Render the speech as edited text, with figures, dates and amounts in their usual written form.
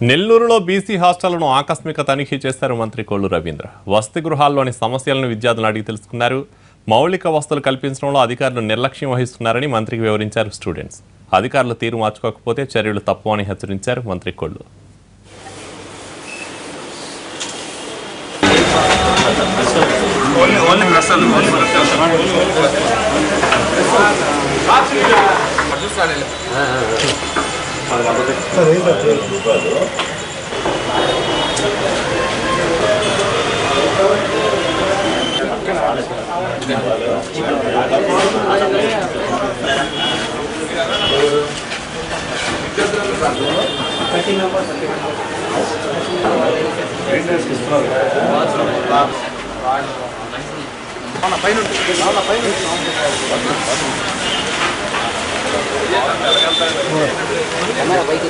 నెల్లూరులో బీసీ హాస్టళ్లను ఆకస్మిక తనిఖీ చేశారు మంత్రి కొల్లు రవీంద్ర. వసతి గృహాల్లోని సమస్యలను విద్యార్థులు అడిగి తెలుసుకున్నారు. మౌలిక వసతులు కల్పించడంలో అధికారులు నిర్లక్ష్యం వహిస్తున్నారని మంత్రికి వివరించారు స్టూడెంట్స్. అధికారులు తీరు మార్చుకోకపోతే చర్యలు తప్పవని హెచ్చరించారు మంత్రి కొల్లు. పైకి